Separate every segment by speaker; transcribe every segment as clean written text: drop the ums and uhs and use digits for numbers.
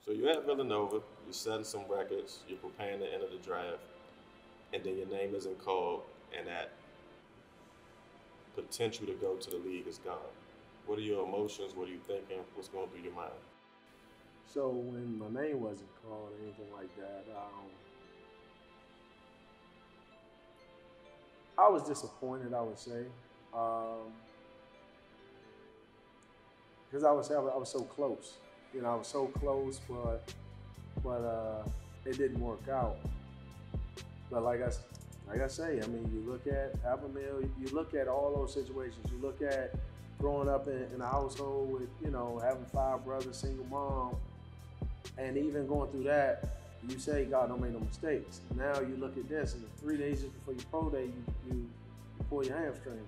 Speaker 1: So you're at Villanova, you're setting some records, you're preparing to enter the draft, and then your name isn't called, and that potential to go to the league is gone. What are your emotions? What are you thinking? What's going through your mind?
Speaker 2: So when my name wasn't called or anything like that, I was disappointed, I would say, because I was so close. You know, I was so close, but it didn't work out. But like I say, I mean, you look at Albemarle, you look at all those situations. You look at growing up in a household with, you know, having 5 brothers, single mom, and even going through that, you say, God, don't make no mistakes. Now you look at this, and 3 days just before your pro day, you pull your hamstring.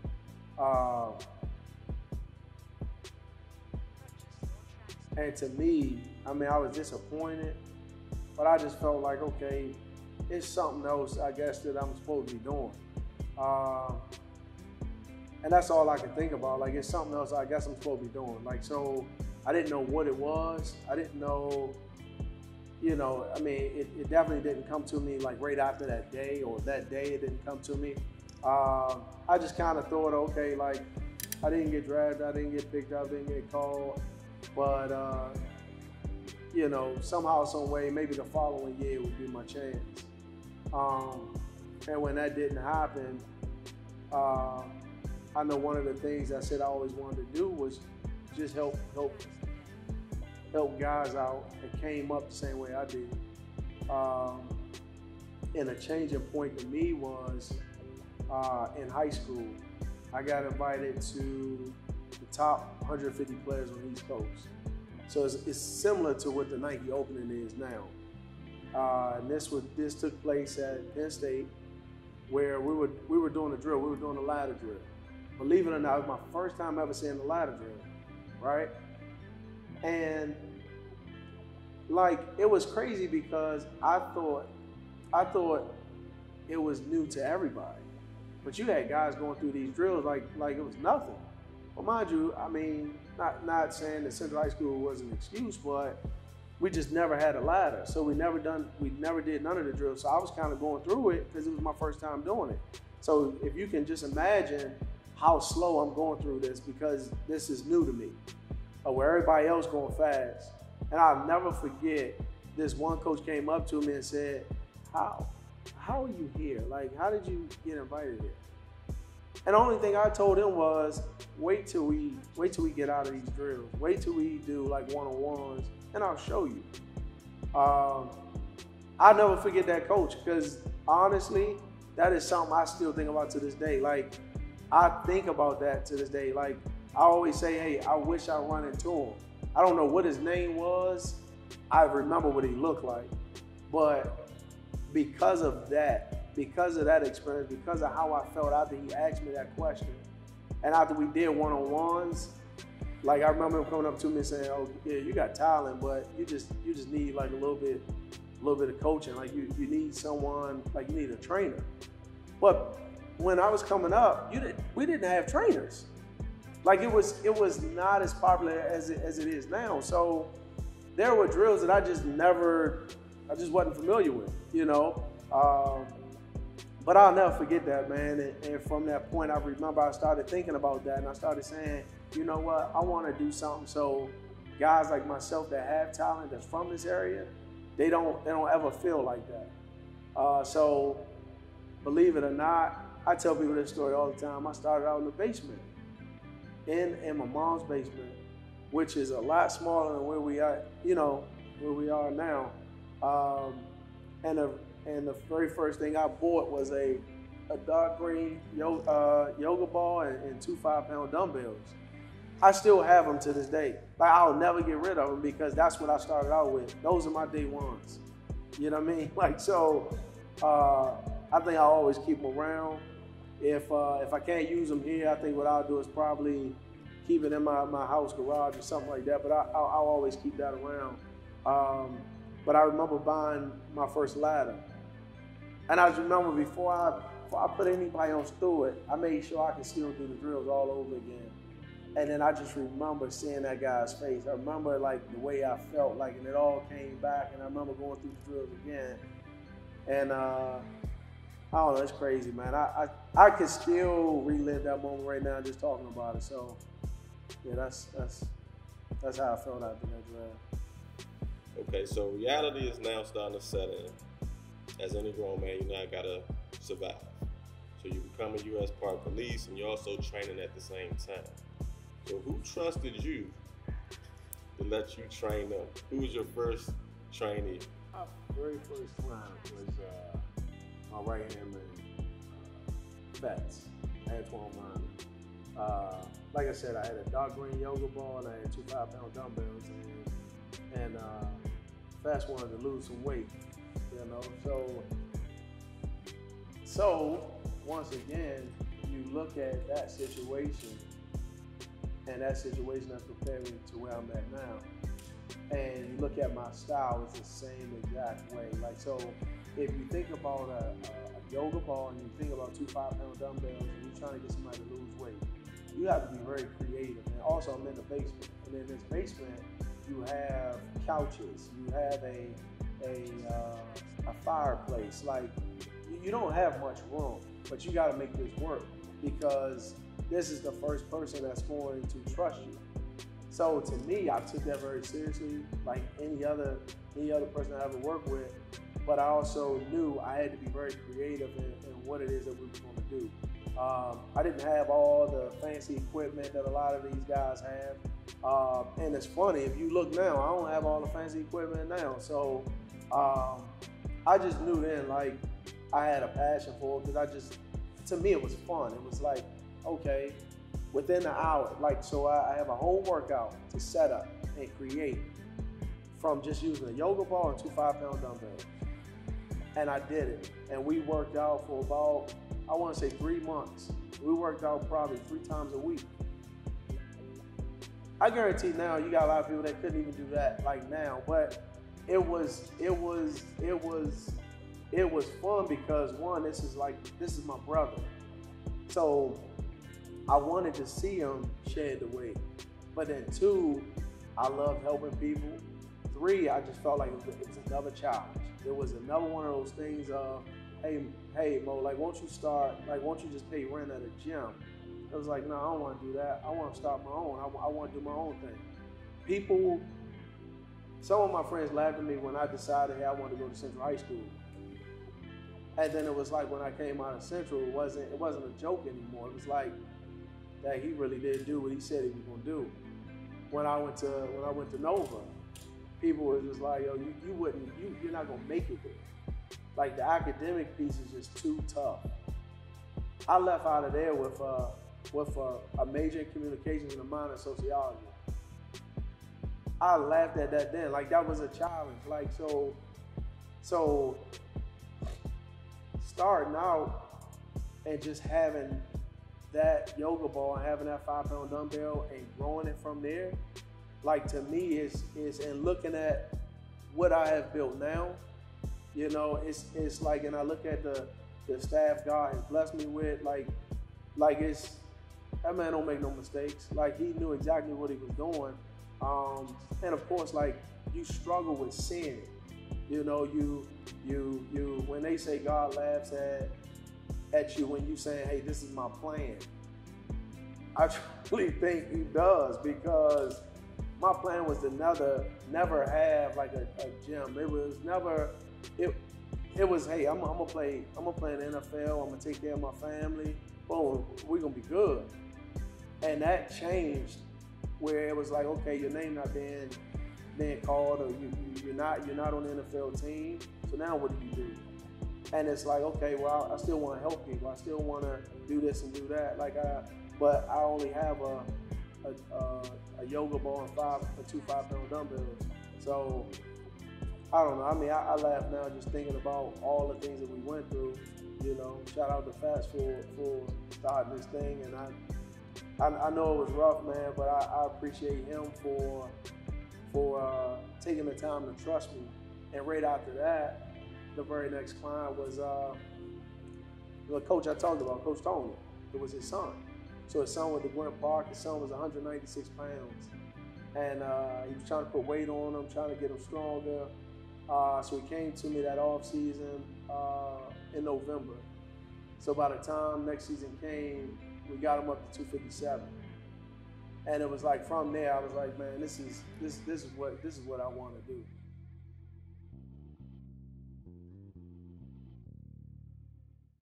Speaker 2: And to me, I mean, I was disappointed, but I just felt like, okay, it's something else, I guess, that I'm supposed to be doing. And that's all I could think about. Like, it's something else I guess I'm supposed to be doing. Like, so I didn't know what it was. I didn't know, you know, I mean, it definitely didn't come to me like right after that day, or that day it didn't come to me. I just kind of thought, okay, like, I didn't get drafted, I didn't get picked up, didn't get called. But, you know, somehow, some way, maybe the following year would be my chance. And when that didn't happen, I know one of the things I said I always wanted to do was just help guys out that came up the same way I did. And a changing point to me was in high school. I got invited to the top 150 players on the East Coast. So it's similar to what the Nike Opening is now. And this took place at Penn State, where we were doing a drill. We were doing a ladder drill. Believe it or not, it was my first time ever seeing a ladder drill, right? And like, it was crazy because I thought it was new to everybody. But you had guys going through these drills like it was nothing. Well, mind you, I mean, not saying that Central High School was an excuse, but we just never had a ladder. So we never did none of the drills. So I was kind of going through it because it was my first time doing it. So if you can just imagine how slow I'm going through this, because this is new to me, where everybody else going fast. And I'll never forget, this one coach came up to me and said, how are you here? Like, how did you get invited here? And the only thing I told him was, wait till we get out of these drills. Wait till we do like one-on-ones, and I'll show you. I'll never forget that coach, because honestly, that is something I still think about to this day. Like, I think about that to this day. Like, I always say, hey, I wish I run into him. I don't know what his name was. I remember what he looked like. But because of that experience, because of how I felt after he asked me that question, and after we did one-on-ones, like, I remember him coming up to me and saying, oh, yeah, you got talent, but you just need like a little bit of coaching. Like, you need someone, like, you need a trainer. But when I was coming up, we didn't have trainers. Like, it was not as popular as it is now. So there were drills that I just wasn't familiar with, you know. But I'll never forget that, man. And from that point, I remember I started thinking about that, and I started saying, you know what, I want to do something so guys like myself that have talent, that's from this area, they don't ever feel like that. So believe it or not, I tell people this story all the time. I started out in the basement, in my mom's basement, which is a lot smaller than where we are, you know, where we are now. And the very first thing I bought was a dark green yoga ball and 2 5-pound dumbbells. I still have them to this day. Like, I'll never get rid of them because that's what I started out with. Those are my day ones. You know what I mean? Like, so I think I'll always keep them around. If I can't use them here, I think what I'll do is probably keep it in my house garage or something like that. But I'll always keep that around. But I remember buying my first ladder. And I just remember before I put anybody else through it, I made sure I could still do the drills all over again. And then I just remember seeing that guy's face. I remember like the way I felt, like, and it all came back. And I remember going through the drills again. And I don't know, it's crazy, man. I could still relive that moment right now just talking about it. So yeah, that's how I felt after that draft.
Speaker 1: Okay, so reality is now starting to set in. As any grown man, you now gotta survive. So you become a U.S. Park Police, and you're also training at the same time. So who trusted you to let you train them? Who was your first trainee?
Speaker 2: My very first client was my right-hand man, Betts, Antoine Minor. Like I said, I had a dark green yoga ball, and I had 2 5-pound dumbbells, and Fast wanted to lose some weight, you know. So once again, you look at that situation, and that situation has prepared me to where I'm at now. And you look at my style, it's the same exact way. Like, so if you think about a yoga ball and you think about 2 5-pound dumbbells and you're trying to get somebody to lose weight, you have to be very creative. And also, I'm in the basement. And in this basement, you have couches, you have a fireplace. Like, you don't have much room, but you got to make this work because this is the first person that's going to trust you. So to me, I took that very seriously, like any other person I ever worked with. But I also knew I had to be very creative in what it is that we were going to do. I didn't have all the fancy equipment that a lot of these guys have. And it's funny, if you look now, I don't have all the fancy equipment now. So I just knew then, like, I had a passion for it because to me, it was fun. It was like, okay, within an hour, like, so I have a whole workout to set up and create from just using a yoga ball and 2 5-pound dumbbells. And I did it. And we worked out for about, I want to say 3 months. We worked out probably 3 times a week. I guarantee now you got a lot of people that couldn't even do that like now, but it was fun because one, this is my brother. So I wanted to see him shed the weight. But then 2, I love helping people. 3, I just felt like it was another challenge. It was another one of those things of, hey Mo, like, won't you just pay rent at a gym? It was like, no, I don't want to do that. I want to start my own. I want to do my own thing. Some of my friends laughed at me when I decided, hey, I wanted to go to Central High School. And then it was like when I came out of Central, it wasn't a joke anymore. It was like that he really did do what he said he was gonna do. When I went to Nova, people were just like, yo, you're not gonna make it there. Like, the academic piece is just too tough. I left out of there with a major in communications and a minor in sociology. I laughed at that then. Like, that was a challenge. Like, so starting out and just having that yoga ball and having that 5-pound dumbbell and growing it from there, like, to me is and looking at what I have built now, you know, it's like, and I look at the staff God has blessed me with, like it's, that man don't make no mistakes. Like, he knew exactly what he was doing. And of course, like, you struggle with seeing it. You know, you when they say God laughs at you when you saying, hey, this is my plan, I truly think he does, because my plan was to never have like a gym. It was never, it was, hey, I'm gonna play in the NFL, I'm gonna take care of my family, boom, we're gonna be good. And that changed where it was like, okay, your name not being called, or you're not on the NFL team. So now what do you do? And it's like, okay, well, I still want to help people. I still want to do this and do that. But I only have a yoga ball and 2 5-pound dumbbells. So I don't know. I mean, I laugh now just thinking about all the things that we went through. You know, shout out to Fast for starting this thing. And I know it was rough, man, but I appreciate him for taking the time to trust me. And right after that, the very next client was the coach I talked about, Coach Tony. It was his son. So his son went to Gwynn Park. His son was 196 pounds. And he was trying to put weight on him, trying to get him stronger. So he came to me that off season in November. So by the time next season came, we got him up to 257. And it was like from there, I was like, man, this is what I want to do.